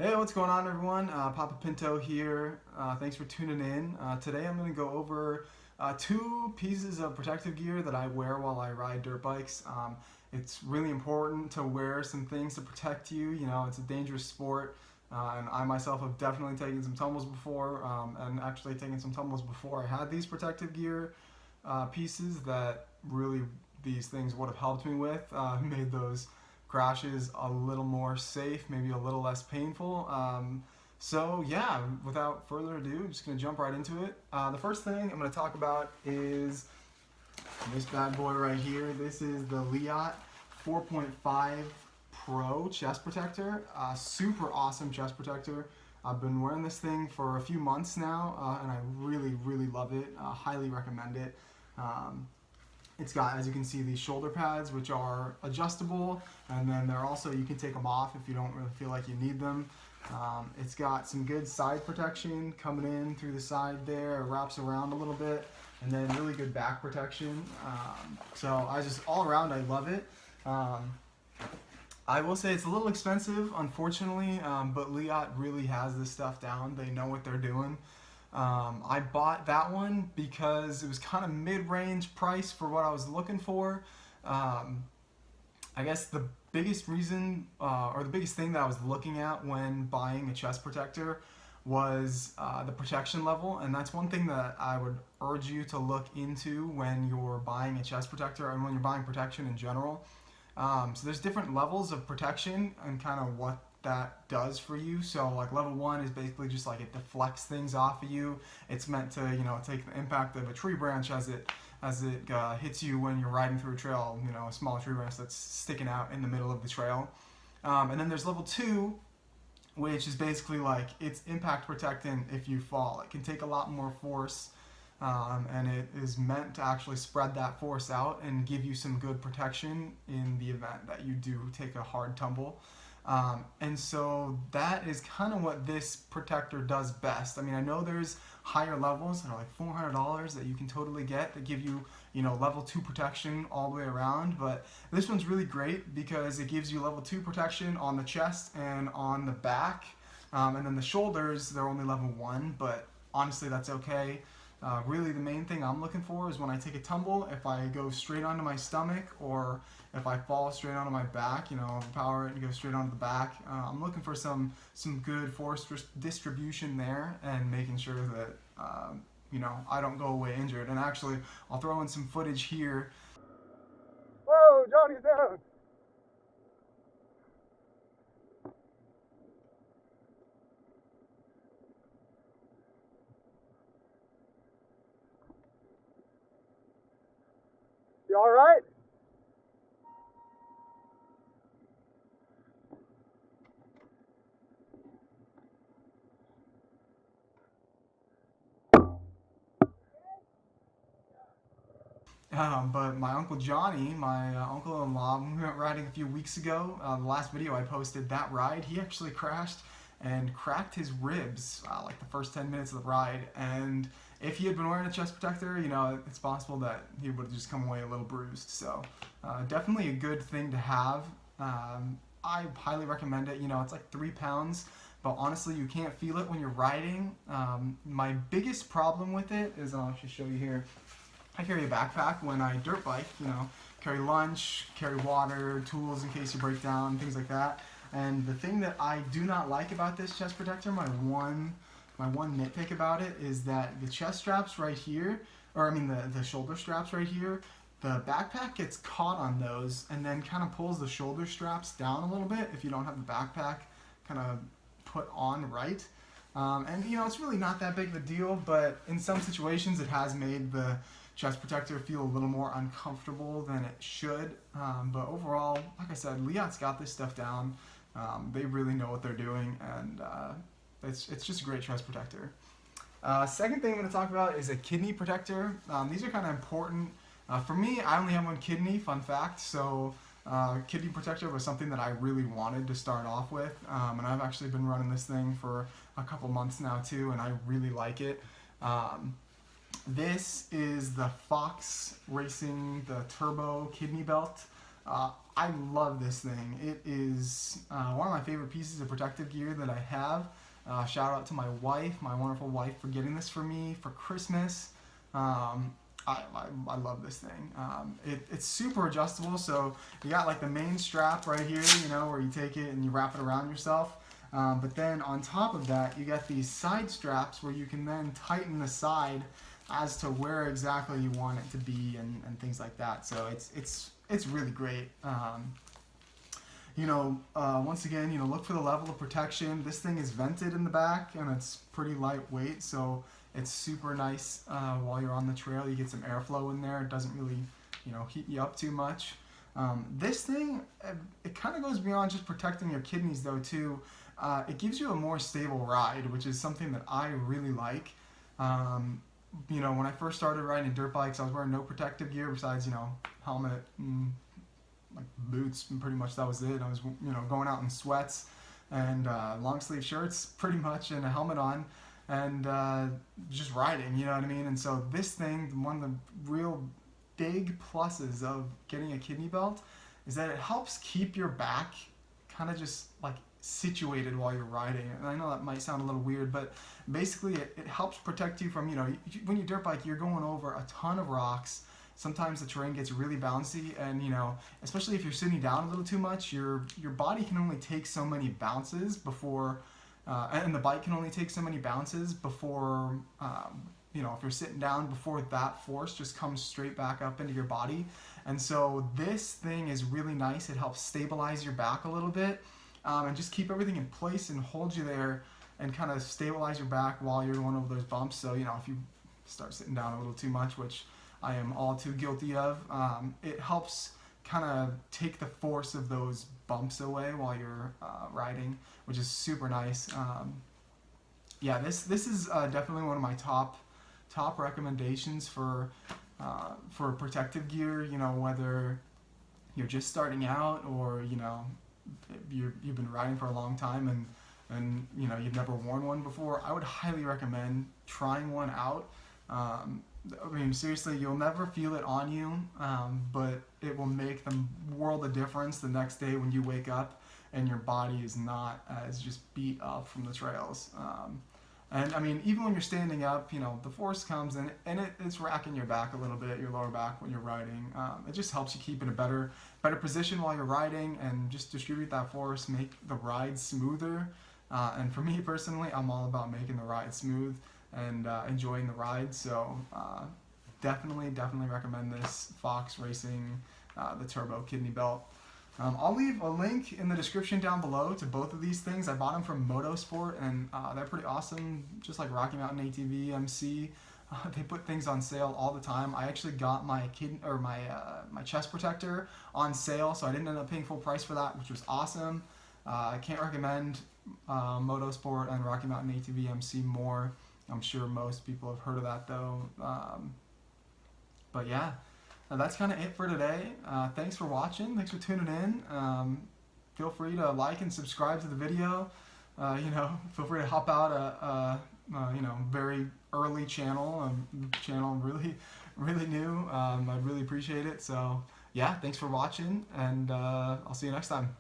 Hey, what's going on, everyone? Papa Pinto here. Thanks for tuning in. Today I'm going to go over two pieces of protective gear that I wear while I ride dirt bikes. It's really important to wear some things to protect you. You know, it's a dangerous sport, and I myself have definitely taken some tumbles before, and actually taken some tumbles before I had these protective gear pieces that really these things would have helped me with, made those crashes a little more safe, maybe a little less painful. So yeah, without further ado, I'm just gonna jump right into it. The first thing I'm gonna talk about is this bad boy right here. This is the Leatt 4.5 Pro chest protector. Super awesome chest protector. I've been wearing this thing for a few months now, and I really love it. Highly recommend it. It's got, as you can see, these shoulder pads, which are adjustable, and then they're also, you can take them off if you don't really feel like you need them. It's got some good side protection coming in through the side there. It wraps around a little bit, and then really good back protection. So all around, I love it. I will say it's a little expensive, unfortunately, but Leatt really has this stuff down. They know what they're doing. I bought that one because it was kind of mid-range price for what I was looking for. I guess the biggest reason, or the biggest thing that I was looking at when buying a chest protector was the protection level, and that's one thing that I would urge you to look into when you're buying a chest protector and when you're buying protection in general. So there's different levels of protection and kind of what that does for you. So like level 1 is basically just like it deflects things off of you. It's meant to, you know, take the impact of a tree branch as it hits you when you're riding through a trail, you know, a small tree branch that's sticking out in the middle of the trail. And then there's level 2, which is basically like it's impact protecting if you fall. It can take a lot more force, and it is meant to actually spread that force out and give you some good protection in the event that you do take a hard tumble. And so that is kind of what this protector does best. I mean, I know there's higher levels that are like $400 that you can totally get that give you, you know, level 2 protection all the way around, but this one's really great because it gives you level 2 protection on the chest and on the back, and then the shoulders, they're only level 1, but honestly that's okay. Really the main thing I'm looking for is when I take a tumble, if I go straight onto my stomach or if I fall straight onto my back, you know, overpower it and go straight onto the back. I'm looking for some good force distribution there and making sure that, you know, I don't go away injured. And actually, I'll throw in some footage here. Whoa, Johnny's down! You alright? But my Uncle Johnny, my uncle-in-law, we went riding a few weeks ago. The last video I posted, that ride, he actually crashed and cracked his ribs like the first 10 minutes of the ride. And if he had been wearing a chest protector, you know, it's possible that he would have just come away a little bruised. So definitely a good thing to have. I highly recommend it. You know, it's like 3 pounds, but honestly, you can't feel it when you're riding. My biggest problem with it is, I'll just show you here. I carry a backpack when I dirt bike, you know, carry lunch, carry water, tools in case you break down, things like that. And the thing that I do not like about this chest protector, my one nitpick about it, is that the chest straps right here, or I mean the shoulder straps right here, the backpack gets caught on those and then kind of pulls the shoulder straps down a little bit if you don't have the backpack kind of put on right. And you know, it's really not that big of a deal, but in some situations it has made the chest protector feel a little more uncomfortable than it should. But overall, like I said, Leatt's got this stuff down. They really know what they're doing, and it's just a great chest protector. Second thing I'm going to talk about is a kidney protector. These are kind of important. For me, I only have one kidney, fun fact, so kidney protector was something that I really wanted to start off with, and I've actually been running this thing for a couple months now too, and I really like it. This is the Fox Racing, the Turbo Kidney Belt. I love this thing. It is one of my favorite pieces of protective gear that I have. Shout out to my wife, my wonderful wife, for getting this for me for Christmas. I love this thing. It's super adjustable, so you got like the main strap right here, you know, where you take it and you wrap it around yourself. But then on top of that, you got these side straps where you can then tighten the side as to where exactly you want it to be and things like that. So it's really great. Once again, look for the level of protection. This thing is vented in the back and it's pretty lightweight, so it's super nice while you're on the trail. You get some airflow in there. It doesn't really, heat you up too much. This thing, it kind of goes beyond just protecting your kidneys though too. It gives you a more stable ride, which is something that I really like. When I first started riding dirt bikes, I was wearing no protective gear besides, helmet and like boots, and pretty much that was it. I was, going out in sweats and long sleeve shirts pretty much and a helmet on and just riding, you know what I mean? And so this thing, one of the real big pluses of getting a kidney belt is that it helps keep your back kind of just like situated while you're riding. And I know that might sound a little weird, but basically it helps protect you from, when you dirt bike, you're going over a ton of rocks. Sometimes the terrain gets really bouncy and, especially if you're sitting down a little too much, your body can only take so many bounces before, and the bike can only take so many bounces before, if you're sitting down, before that force just comes straight back up into your body. And so this thing is really nice. It helps stabilize your back a little bit and just keep everything in place and hold you there and kind of stabilize your back while you're going over those bumps. So, if you start sitting down a little too much, which I am all too guilty of, it helps kind of take the force of those bumps away while you're riding, which is super nice. This is definitely one of my top recommendations for protective gear. Whether you're just starting out or you've been riding for a long time and you've never worn one before, I would highly recommend trying one out. Seriously, you'll never feel it on you, but it will make the world of difference the next day when you wake up and your body is not as just beat up from the trails. Even when you're standing up, the force comes and it's racking your back a little bit, your lower back when you're riding. It just helps you keep in a better position while you're riding and just distribute that force, make the ride smoother. And for me personally, I'm all about making the ride smooth and enjoying the ride. So definitely recommend this Fox Racing, the Turbo Kidney Belt. I'll leave a link in the description down below to both of these things. I bought them from Motosport and they're pretty awesome, just like Rocky Mountain ATV, MC. They put things on sale all the time. I actually got my my chest protector on sale, so I didn't end up paying full price for that, which was awesome. I can't recommend Motosport and Rocky Mountain ATV MC more. I'm sure most people have heard of that though. But yeah, that's kind of it for today. Thanks for watching. Thanks for tuning in. Feel free to like and subscribe to the video. Feel free to hop out a very early channel, really new. I'd really appreciate it. So yeah, thanks for watching, and I'll see you next time.